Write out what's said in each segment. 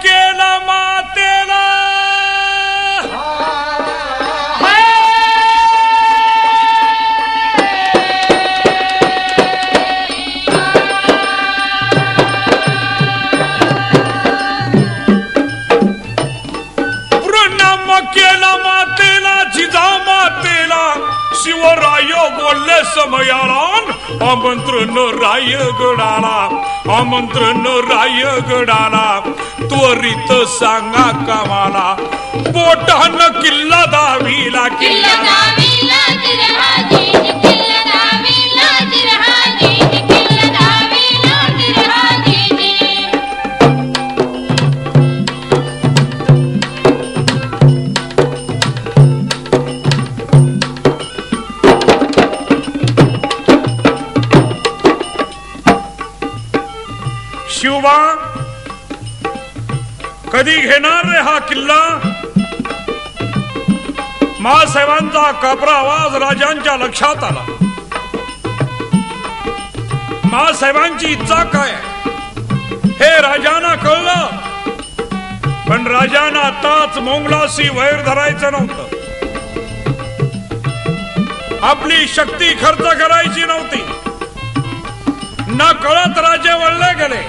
केला मातेला प्रणाम केला मातेला जिजा मातेला शिवराय बोलले समयाला आमंत्रण रायगडाला आमंत्रण रायगडाला त्वरित सांगा कामाला बोटान किल्ला दावीला किल्ला दावीला जिरहाजी किल्ला दावीला जिरहाजी किल्ला दावीला जिरहाजी शिवबा कधी घेणार रे हा किल्ला महासाहेबांचा कापरा आवाज राजांच्या लक्षात आला महासाहेबांची इच्छा काय हे राजांना कळलं पण राजांना आताच मोंगलाशी वैर धरायचं नव्हतं आपली शक्ती खर्च करायची नव्हती ना कळत राजे वळले गेले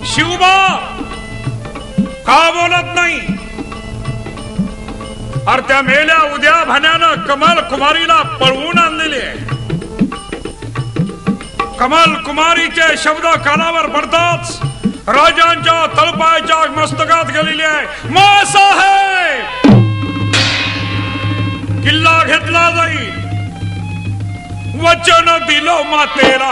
शिवबा का बोलत नाही अरे त्या मेल्या उद्या भाण्यानं कमल कुमारीला पळवून आणलेले आहे कमल कुमारीचे शब्द कानावर पडताच राजांच्या तळपायाच्या मस्तकात गेलेले आहे मासाहेब किल्ला घेतला जाईल वचन दिलो मातेला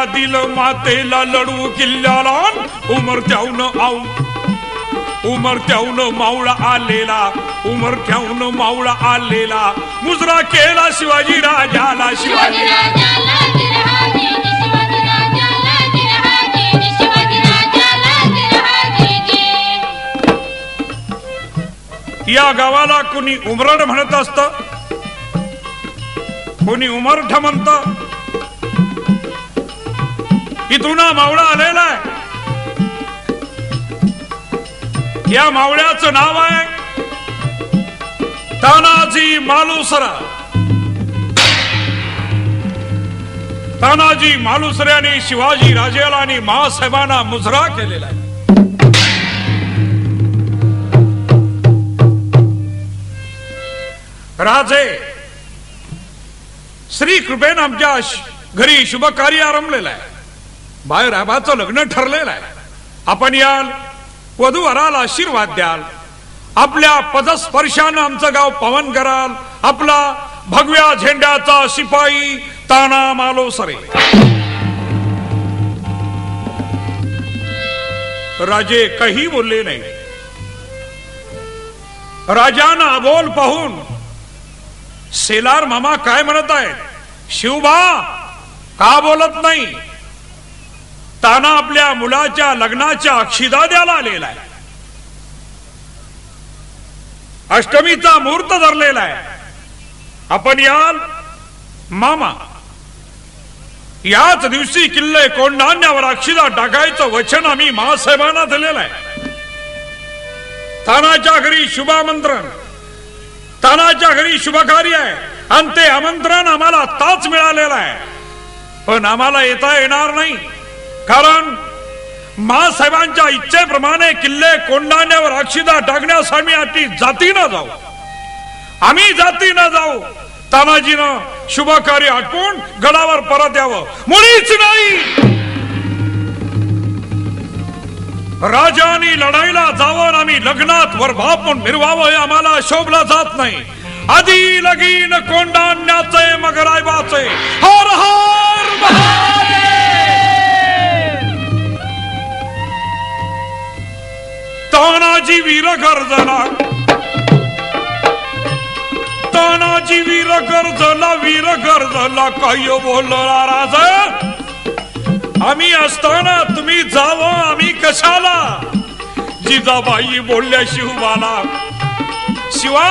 दिलं मातेला लढू किल्ल्याला उमरत्यावनं मावळा आलेला मुजरा केला शिवाजी राजाला शिवाजी राजाला जिरहाजी शिवाजी राजाला जिरहाजी शिवाजी राजाला जिरहाजी या गावाला कोणी उमरड म्हणत असत कोणी उमरठ म्हणत इथून मावळा आलेला आहे या मावळ्याचं नाव आहे तानाजी मालुसरा तानाजी मालुसऱ्याने शिवाजी राजेला आणि महासाहेबांना मुजरा केलेला आहे राजे श्री कृपेन आमच्या घरी शुभ कार्य आरंभलेलं आहे बाहेर आबाचं लग्न ठरलेलं आहे आपण याल वधूवराला आशीर्वाद द्याल आपल्या पदस्पर्शानं आमचं गाव पवन कराल आपला भगव्या झेंड्याचा शिपाई ताना मालुसरे राजे काही बोलले नाही राजांना अबोल पाहून सेलार मामा काय म्हणत आहेत शिवबा का बोलत नाही ताना आपल्या मुलाच्या लग्नाच्या अक्षिदा द्यायला आलेला आहे अष्टमीचा मुहूर्त धरलेला आहे आपण याल मामा याच दिवशी किल्ले कोंढाण्यावर अक्षिदा टाकायचं वचन आम्ही महासाहेबांना दिलेलं आहे तानाच्या घरी शुभामंत्रण तानाच्या घरी शुभ कार्य आहे आणि ते आमंत्रण आम्हाला आताच मिळालेलं आहे पण आम्हाला येता येणार नाही कारण महासाहेबांच्या इच्छेप्रमाणे किल्ले कोंढाण्यावर अक्षिदा टाकण्यासाठी आम्ही जाती न जाऊ तानाजीनं शुभ कार्य आटपून गडावर परत यावं मुळीच नाही राजांनी लढाईला जावं आम्ही लग्नात वरभापून मिरवावं हे आम्हाला शोभला जात नाही आधी लगीन कोंढाण्याचे मग रायबाचे हर हर महादेव तानाजी वीर गर्जना तानाजी वीर गर्जला काय बोलला राजा आम्ही असताना तुम्ही जावं आम्ही कशाला जिजाबाई बोलल्या शिवबाला शिवा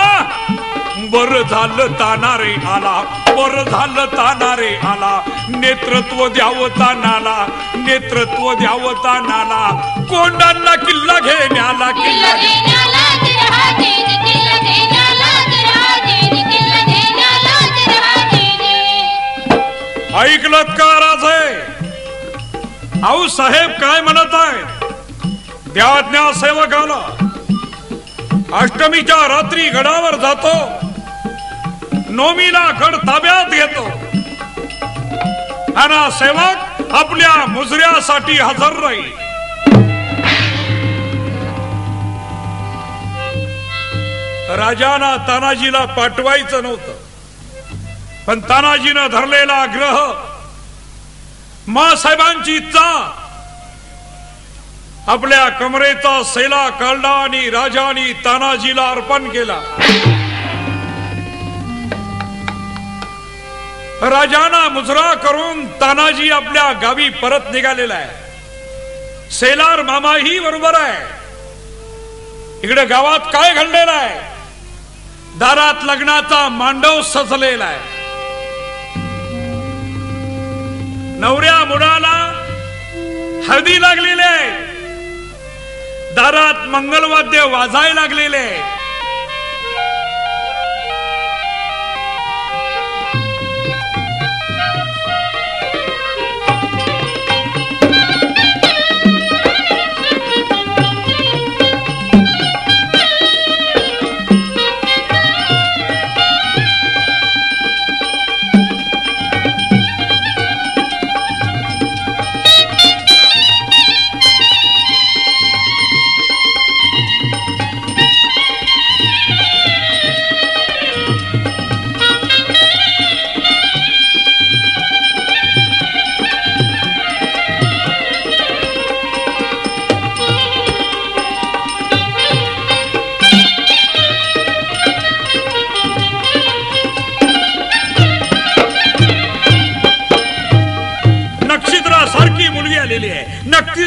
बर झालं तानारे आला, बर झालं तानारे आला, नेतृत्व द्यावं तानाला, नेतृत्व द्यावं तानाला, कोंडांना किल्ला घेण्याला, किल्ला घेण्याला जिरहाजी जी, किल्ला घेण्याला जिरहाजी जी, किल्ला घेण्याला जिरहाजी जी. ऐकलत का राजे? आऊ साहेब काय म्हणत आहे? द्या सेवकाला. अष्टमीच्या रात्री गडावर जातो, नवमीला गड ताब्यात घेतो, आणि सेवक आपल्या मुजऱ्यासाठी हजर राहील. राजाना तानाजीला पाठवायचं नव्हतं, पण तानाजीनं धरलेला आग्रह, मासाहेबांची इच्छा, आपल्या कमरेचा सेला काढला आणि राजाने तानाजीला अर्पण केला. राजाना मुजरा करून तानाजी आपल्या गावी परत निघालेला आहे. सेलार मामाही बरोबर आहे. इकडे गावात काय घडलेलं आहे? दारात लग्नाचा मांडव सजलेला आहे. नवऱ्या मुलाला हळदी लागलेली आहे, दारात मंगलवाद्य वाजाय लागलेले.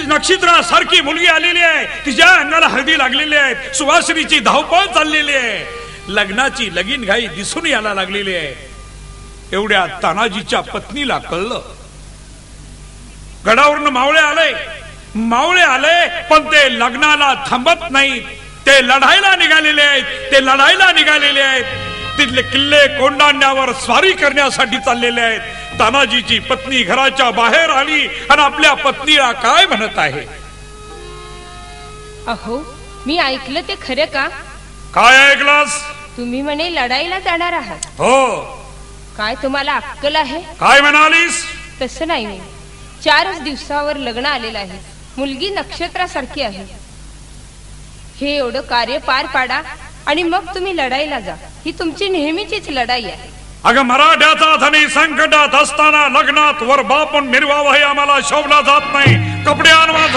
नक्षत्रासारखी मुलगी आलेली आहे, तिच्या अंगाला हळदी लागलेली आहे, सुवासिनीची धावपळ चाललेली आहे, लग्नाची लगीन घाई दिसून यायला लागलेली आहे. एवढ्या तानाजीच्या पत्नीला कळलं. गडावरून मावळे आले, पण ते लग्नाला थांबत नाहीत. ते लढायला निघालेले आहेत. तिथले किल्ले कोंडाण्यावर स्वारी करण्यासाठी चाललेले आहेत. तानाजीची पत्नी घराच्या बाहेर आली आणि आपल्या पत्नीला काय म्हणत आहे? अहो, मी ऐकलं ते खरं का? काय ऐकलास? तुम्ही म्हणे लढाईला जाणार आहात. हो. काय तुम्हाला अक्कल आहे? काय म्हणालीस? तसं नाही, मी 4 दिवसावर लग्न आलेलं आहे. मुलगी नक्षत्रासारखी आहे. हे एवढं कार्य पार पाडा आणि मग तुम्ही लढाईला जा. ही तुमची नेहमीचीच लढाई आहे. अगं, मराठ्याचा धनी संकटात असताना लग्नात वर बापून मिरवावं हे आम्हाला शोभला जात नाही. कपडे आणवाच.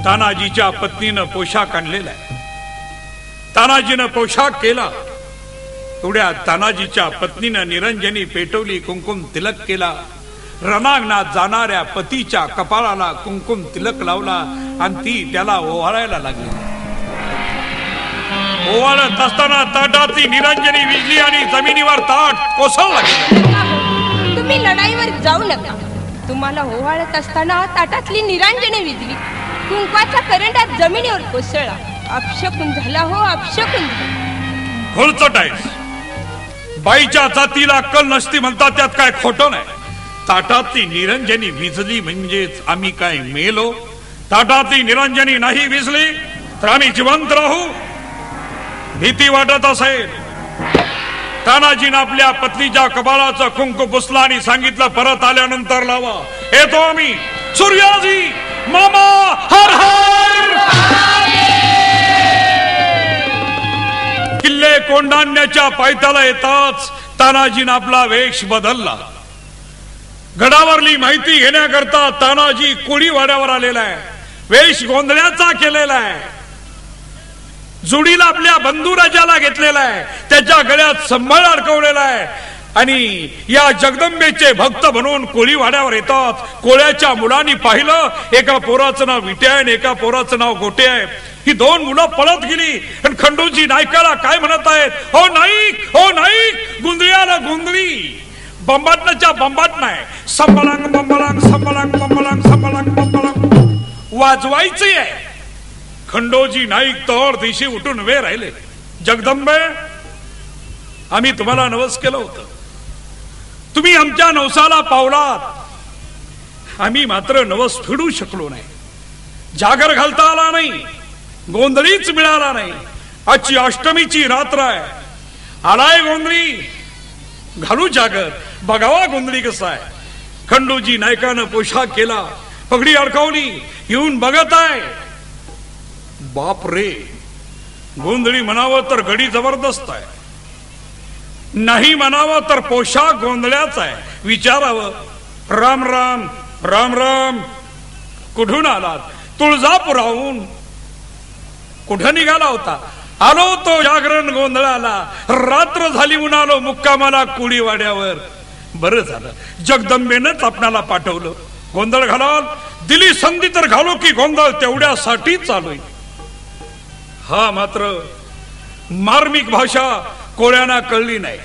तानाजीच्या पत्नीनं पोशाख आणलेला आहे. तानाजीनं पोशाख केला. एवढ्या तानाजीच्या पत्नीनं निरंजनी पेटवली, कुंकुम तिलक केला. रणांगणात जाणाऱ्या पतीच्या कपाळाला कुंकुम तिलक लावला आणि ती त्याला ओवाळायला लागली. ओवाळत असताना ताटातली निरंजनी विजली आणि जमिनीवर ताट कोसळला गेला. तुम्ही लढाईवर जाऊ नका. तुम्हाला ओवाळत असताना ताटातली निरंजनी विजली, कुंकवाचा करंडा जमिनीवर कोसळला. अपशकुन झाला हो, अपशकुन झाला. खोलचट आहेस. बाईच्या जातीला अक्कल नसती म्हणतात, त्यात काय खोटं नाही. ताटातली निरंजनी विजली म्हणजेच आम्ही काय मेलो? ताटातली निरंजनी नाही विजली तर आम्ही जिवंत राहू? भीती वाटत असेल. तानाजीनं आपल्या पत्नीच्या कपाळाचं कुंकू पुसला आणि सांगितलं, परत आल्यानंतर लावा. येतो आम्ही. सूर्याजी मामा, हर हर. किल्ले कोंडाण्याच्या पायथ्याला येताच तानाजीनं आपला वेश बदलला. गडावरली माहिती घेण्याकरता तानाजी कोळीवाड्यावर आलेला आहे. वेश गोंधळ्याचा केलेला आहे. जुडीला आपल्या बंधुराजाला घेतलेला आहे. त्याच्या गळ्यात संभाळ अडकवलेला आहे. आणि या जगदंबेचे भक्त म्हणून कोळीवाड्यावर येतात. कोळ्याच्या मुलांनी पाहिलं, एका पोराचं नाव विटे आहे आणि एका पोराचं नाव गोटे आहे. ही दोन मुलं पळत गेली आणि खंडूजी नायकाला काय म्हणत आहेत, हो नाईक, हो नाईक, गुंदळ्याला गुंदळी. बंबाटनाच्या बंबाट नाही, संबलांग बंबलांग संबलांग बंबलांग संबलांग बंबलांग वाजवायची आहे. खंडोजी नाईक तोर दिवशी उठून वे राहिले. जगदंबे, आम्ही तुम्हाला नवस केलं होतं, तुम्ही आमच्या नवसाला पावलात, आम्ही मात्र नवस फेडू शकलो नाही. जागर घालता आला नाही, गोंधळीच मिळाला नाही. आजची अष्टमीची रात्र आहे, आलाय गोंधळी, घालू जागर, बघावा गोंधळी कसा आहे. खंडूजी नायकानं पोशाख केला, पगडी अडकवली, येऊन बघत आहे. बाप रे, गोंधळी म्हणावं तर गडी जबरदस्त आहे, नाही म्हणावं तर पोशाख गोंधळ्याचा आहे. विचारावं, राम राम राम राम, कुठून आलात? तुळजापुराहून. कुठं निघाला होता? आलो तो जागरण गोंधळाला, रात्र झाली म्हणून आलो मुक्कामाला कुडीवाड्यावर. बरं झालं, जगदंबेनंच आपणाला पाठवलं. गोंधळ घालाल, दिली संधी तर घालो की गोंधळ तेवढ्यासाठी चालू आहे. हा मात्र मार्मिक भाषा कोळ्यांना कळली नाही.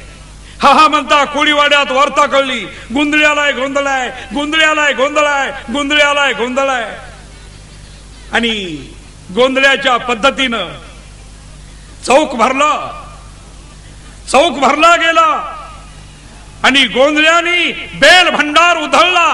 हा हा म्हणता कोळीवाड्यात वार्ता कळली, गुंदळ्यालाय गोंधळ आहे, गुंदळ्यालाय गोंधळ आहे, गुंदळ्यालाय गोंधळ आहे. आणि गोंधळ्याच्या पद्धतीनं चौक भरला गेला आणि गोंधळ्यानी बेल भंडार उधळला.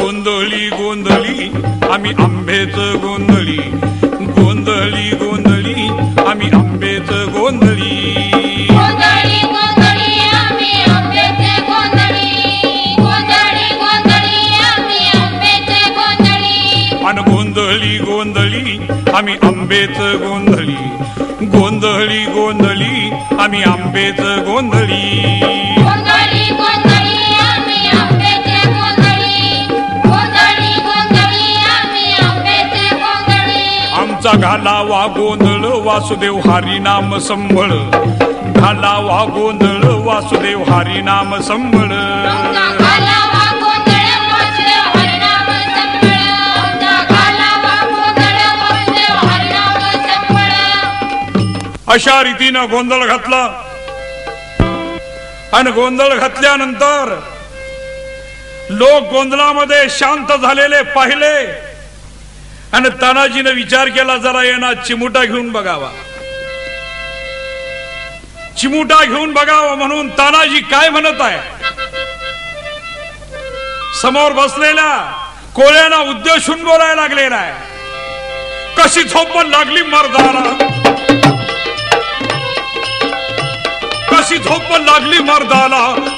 गोंधळी गोंधळी आम्ही आंबेच गोंधळी, गोंधळी गोंधळी आम्ही आंबेच गोंधळी. गोंधळी गोंधळी आम्ही आंबेचे गोंधळी, गोंधळी गोंधळी आम्ही आंबेचे गोंधळी. आणि गोंधळी गोंधळी आम्ही आंबेच गोंधळी, गोंधळी गोंधळी आम्ही आंबेच गोंधळी. गोंधळी गोंधळी आम्ही आंबेचे गोंधळी, गोंधळी गोंधळी आम्ही आंबेचे गोंधळी. आमचा घालावा गोंधळ वासुदेव हरी नाम संभळ, घालावा गोंधळ वासुदेव हरी नाम संभळ. आमचा घालावा गोंधळ वासुदेव हरिनाम संभळ, आमचा घालावा गोंधळ वासुदेव हरिनाम संभळ. अशा रीतीनं गोंधळ घातला. आणि गोंधळ घातल्यानंतर लोक गोंधळामध्ये शांत झालेले पाहिले आणि तानाजीने विचार केला, जरा यांना चिमुटा घेऊन बघावा, चिमुटा घेऊन बघावा. म्हणून तानाजी काय म्हणत आहे, समोर बसलेल्या कोळ्यांना उद्देशून बोलायला लागलेला आहे. कशी झोपण लागली मर्दाला, कशी झोपण लागली मर्दाला,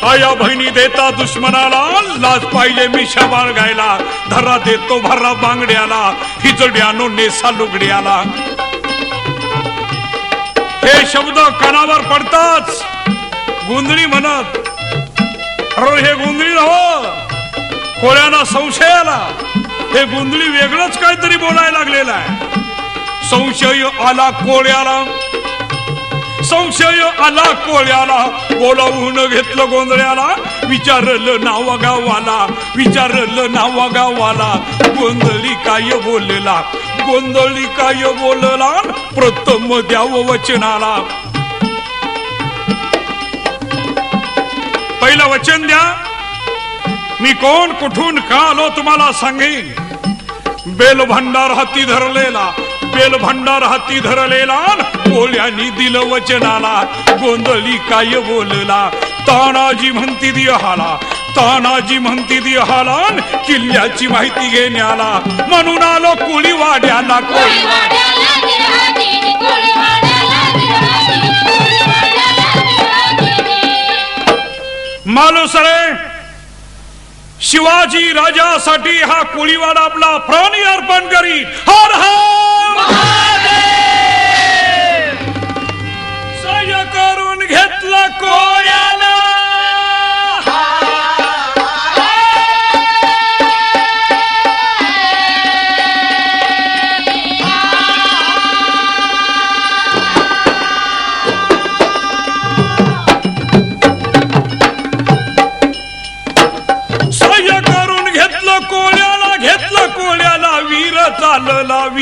आया बहिणी देता दुश्मनाला, लाज पाहिजे मिशा बाळगायला, धरा देतो भरा बांगड्याला, हिजड्यानो नेसा लुगड्याला. हे शब्द कानावर पडताच गोंधळी म्हणत, अरे हे गोंधळी हो. कोळ्यांना संशय आला, हे गोंधळी वेगळंच काहीतरी बोलायला लागलेला आहे. संशय आला कोळ्याला, संशय आला कोळ्याला, बोलावून घेतलं गोंधळ्याला. विचारलं नाव गावाला, विचारलं नाव गावाला, गोंधळी काय बोलला, गोंधळी काय बोलला, प्रथम द्यावं वचनाला. पहिलं वचन द्या, मी कोण कुठून का आलो तुम्हाला सांगेन. बेल भंडार हाती धरलेला, बेल भंडार हाती धरलेला, कोळ्यांनी दिलं वचनाला. गोंधळी काय बोलला, तानाजी म्हणती दिहाला, तानाजी म्हणती दिहाला, किल्ल्याची माहिती घेण्याला. म्हणून आलो कुळीवाड्याला, कोळीवाड्याला गिरहाटीने, कोळीवाड्याला गिरहाटीने, कोळीवाड्याला गिरहाटीने. मालुसरे, शिवाजी राजासाठी हा कोळीवाडा आपला प्राणी अर्पण करी. हर हर सय करून घेतला कोळ्याला.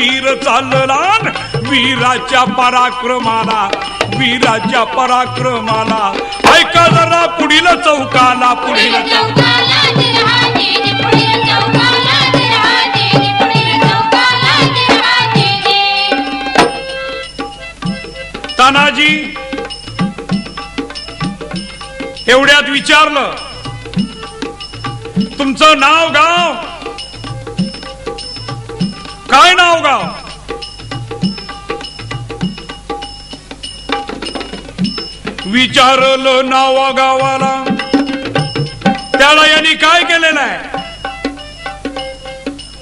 वीर चालला वीराच्या पराक्रमाला वीराच्या पराक्रमाला ऐका जरा पुढील चौकाला पुढील चौकाला जिरहाजी पुढील चौकाला जिरहाजी पुढील चौकाला जिरहाजी तानाजी एवढ्यात विचारलं तुमचं नाव गाव काय नाव गाव विचारलं नावा गावाला त्याला यांनी काय केलेलं आहे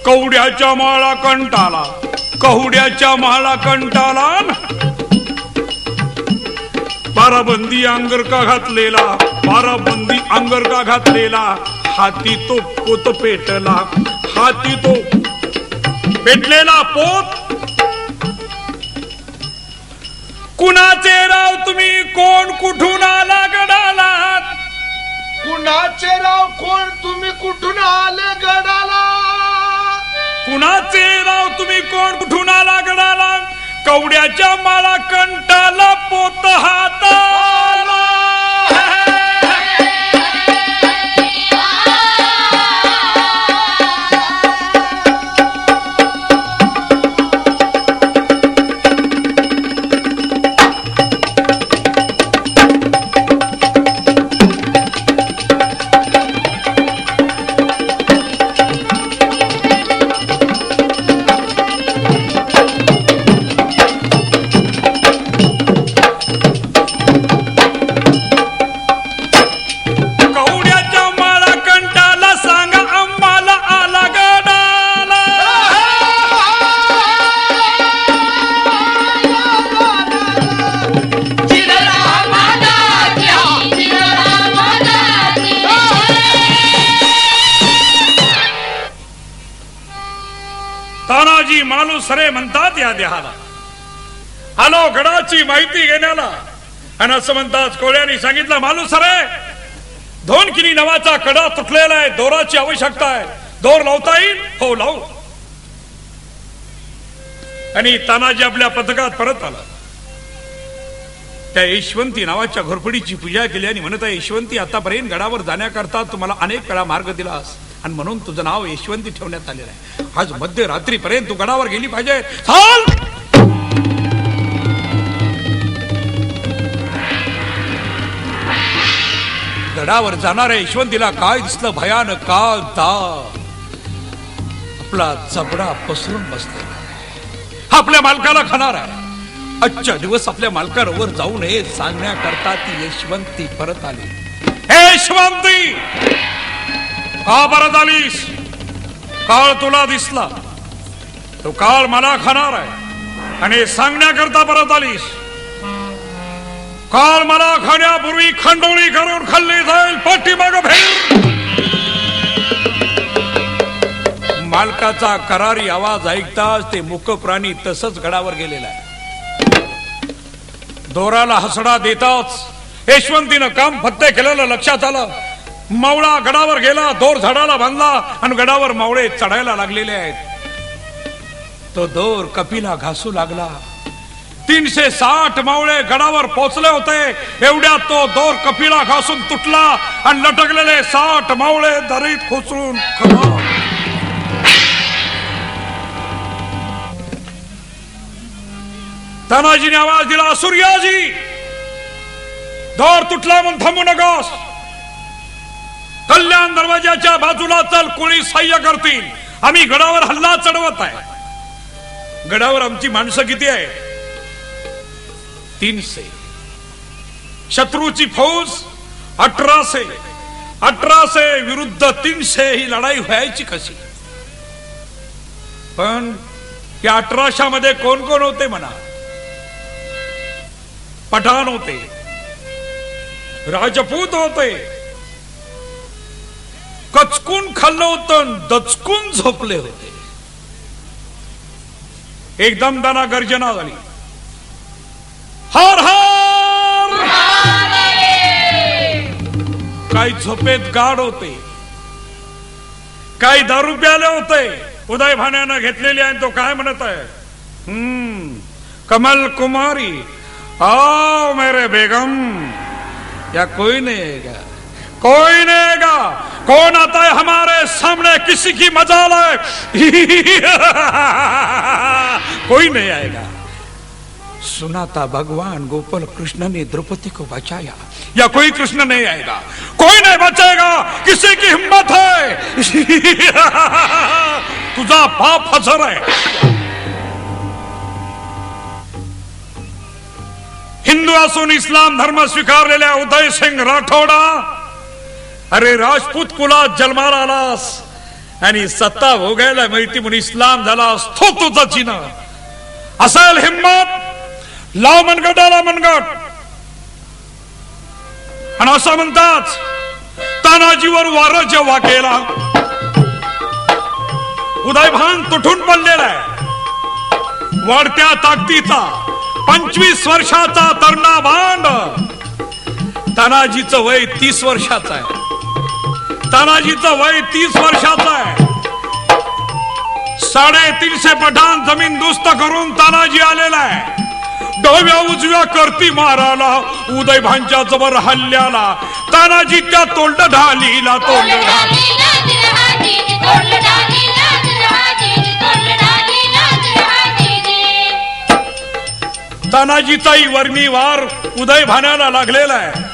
कवड्याच्या माळा कंटाला कवड्याच्या माळा कंटाला बाराबंदी अंगर का घातलेला बाराबंदी अंगर का घातलेला हाती तो पोत पेटला हाती तो पेटलेला पोत कुणाचे राव तुम्ही कोण कुठून आला गडाला कुणाचे राव कोण तुम्ही कुठून आले गडाला कुणाचे राव तुम्ही कोण कुठून आला गडाला कवड्याच्या माळा कंटाला पोत हाताला तानाजी मालुसरे म्हणतात या देहाला आलो गडाची माहिती घेण्याला आणि असं म्हणतात कोळ्यांनी सांगितलं मालुसरे धोनकिनी नावाचा कडा तुटलेला आहे दोराची आवश्यकता आहे दोर लावता येईल हो लावू आणि तानाजी आपल्या पथकात परत आला त्या यशवंती नावाच्या घोरपडीची पूजा केली आणि म्हणत आहे यशवंती आतापर्यंत गडावर जाण्याकरता तुम्हाला अनेक वेळा मार्ग दिलास आणि म्हणून तुझं नाव यशवंती ठेवण्यात आलेलं आहे आज मध्यरात्रीपर्यंत तू गडावर गेली पाहिजे चाल गडावर जाणाऱ्या यशवंतीला काय दिसलं भयानक काल आपला जबडा पसरून बसलेला आपल्या मालकाला खाणार आहे आजच्या दिवस आपल्या मालकाबरोबर जाऊ नये सांगण्याकरता ती यशवंती परत आली यशवंती का परत आलीस काळ तुला दिसला तो काळ मला खाणार आहे आणि सांगण्याकरता परत आलीस काळ मला खाण्यापूर्वी खंडोळी करून खाल्ली जाईल पाठीमाग भेट मालकाचा करारी आवाज ऐकताच ते मूक प्राणी तसंच गडावर गेलेला आहे दोराला हसडा देताच यशवंतीनं काम फत्ते केलेलं लक्षात आलं मावळा गडावर गेला दोर झाडाला बांधला आणि गडावर मावळे चढायला लागलेले आहेत तो दोर कपिला घासू लागला 360 मावळे गडावर पोहोचले होते एवढ्यात तो दोर कपिला घासून तुटला आणि लटकलेले 60 मावळे दरीत कोसळून तानाजीने आवाज दिला सूर्याजी दोर तुटला म्हणून थांबू नकोस कल्याण दरवाजाच्या बाजूला चल कोणी सहाय्य करतील आम्ही गडावर हल्ला चढवत आहे गडावर आमची माणसं किती आहे 300 शत्रूची फौज 1800 विरुद्ध 300 ही लढाई व्हायची कशी पण या 1800 मध्ये कोण कोण होते म्हणा पठाण होते राजपूत होते कचकून खाल्लं होतं दचकून झोपले होते एकदम दाना गर्जना झाली हर हर काही झोपेत गाढ होते काही दारू प्याले होते उदय भाण्यानं घेतलेली आहे. तो काय म्हणत आहे? कमल कुमारी आओ मेरे बेगम, या कोई नहीं आएगा, कोई नहीं आएगा. कौन आता है हमारे सामने, किसी की मजाल है? कोई नहीं आएगा. सुना था भगवान गोपाल कृष्ण ने द्रौपदी को बचाया, या कोई कृष्ण नहीं आएगा, कोई नहीं बचाएगा. किसी की हिम्मत है? तुझा बाप हजर आहे. हिंदू असून इस्लाम धर्म स्वीकारलेल्या उदय सिंग राठोडा, अरे राजपूत कुलात जन्माला आलास आणि सत्ता भोगायला माहिती म्हणून इस्लाम झालास. तो तुझं चिन्ह असेल हिम्मत, लाव मनगटाला मनगट. आणि असं म्हणतात तानाजीवर वार जेव्हा केला, उदयभान तुटून पडलेला आहे. वाढत्या ताकदीचा 25 वर्षाचा तरुणा भांड. तानाजीचं वय 30 वर्षाचं आहे. तानाजीचं वय 30 वर्षाचं आहे. 350 पठाण जमीन दुस्त करून तानाजी आलेला आहे. डाव्या उजव्या करती माराला, उदयभानच्या जबर हल्ल्याला. तानाजी त्या तोंड ढालीला, तोंड तानाजीचाही वर्मी वार उदय भाण्याला लागलेला आहे.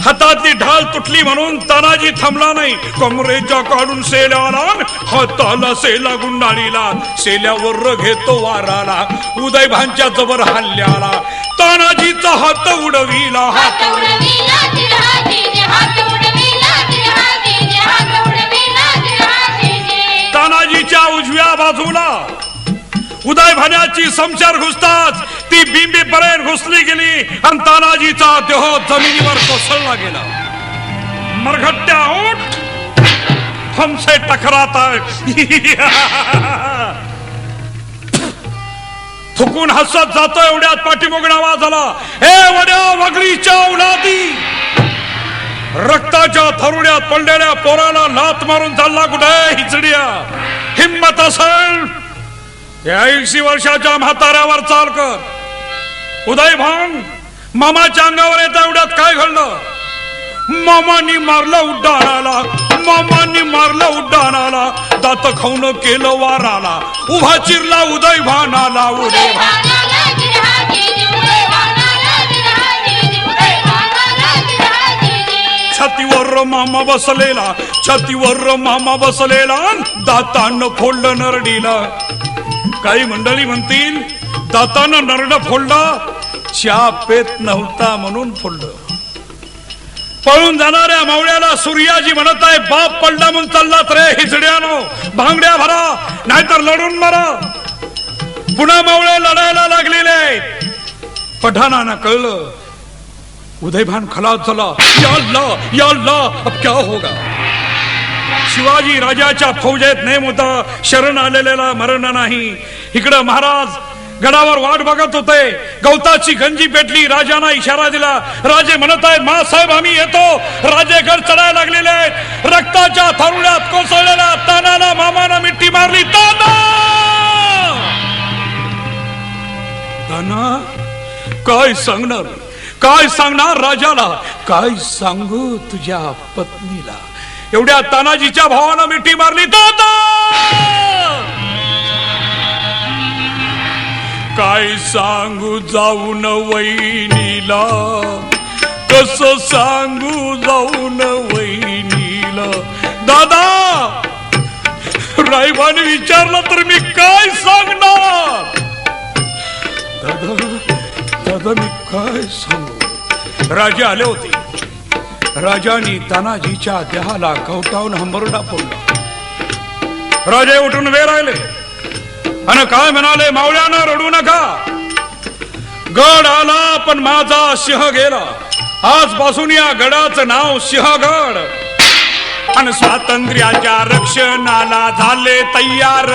हातातली ढाल तुटली म्हणून तानाजी थांबला नाही. कमरेच्या काढून सेल्याला, हाताला सेला गुंडाळीला, सेल्यावर घेतो वाराला. उदय भानच्या जबर हल्ल्याला तानाजीचा हात उडविला, हात उडविला. तानाजीच्या उजव्या बाजूला उदय भाण्याची समशेर घुसताच ती बिंबीपर्यंत घुसली गेली आणि तानाजीचा देह जमिनीवर कोसळला गेला. मरघट्ट्या उठ, हमसे टकराता है. थुकून हसत जातो एवढ्यात पाठीमागून आवाज आला, हे वड्या वगळीच्या औलादी. रक्ताच्या थरुड्यात पडलेल्या पोराला लात मारून चालला कुठे हिचड्या? हिम्मत असेल 80 वर्षाच्या म्हाताऱ्यावर चाल कर. उदय भान मामाच्या अंगावर येता एवढ्यात काय घडलं? मामानी मारलं उड्डाणाला, मामानी मारलं उड्डाणाला. दात खाऊन केलं वाराला, उभा चिरला उदय भानाला. उदय छातीवर मामा बसलेला, छातीवर मामा बसलेला, दातानं फोडलं नरडीला. काही मंडळी म्हणतील दातानं नरड फोडलं, चहा पेत नव्हता म्हणून फोडलं. पळून जाणाऱ्या मावळ्याला सूर्याजी म्हणत आहे, बाप पडला म्हणून चाललात रे हिजड्यानो, भांगड्या भरा नाहीतर लढून मरा. पुन्हा मावळे लढायला लागलेले आहेत. पठाणांना कळलं उदयभान खलास झाला. या अल्लाह, या अल्लाह, अब क्या होगा? शिवाजी राजाच्या फौजेत नेम होता, शरण आलेल्याला मरण नाही. इकडं महाराज गडावर वाट बघत होते. गवताची गंजी पेटली, राजांना इशारा दिला. राजे म्हणत आहेत, मा साहेब आम्ही येतो. राजे गड चढायला लागलेले आहेत. रक्ताच्या थारुड्यात कोसळलेल्या तानाला मामानं मिठी मारली. ताना ताना काय सांगणार, काय सांगणार राजाला, काय सांगू तुझ्या पत्नीला? एवढ्या तानाजीच्या भावानं मिठी मारली. दादा काय सांगू जाऊन वहिनीला, कसं सांगू जाऊन वहिनीला? दादा रायबाने विचारलं तर मी काय सांगणार? दादा दादा मी काय सांगू? राजे आले होते. राजांनी तानाजीच्या देहाला कवटावून हंबरडा फोडला. राजे उठून वे राहिले आणि काय म्हणाले, मावळ्यानं रडू नका. गड आला पण माझा सिंह गेला. आजपासून या गडाचं नाव सिंहगड. आणि स्वातंत्र्याच्या रक्षणाला झाले तयार.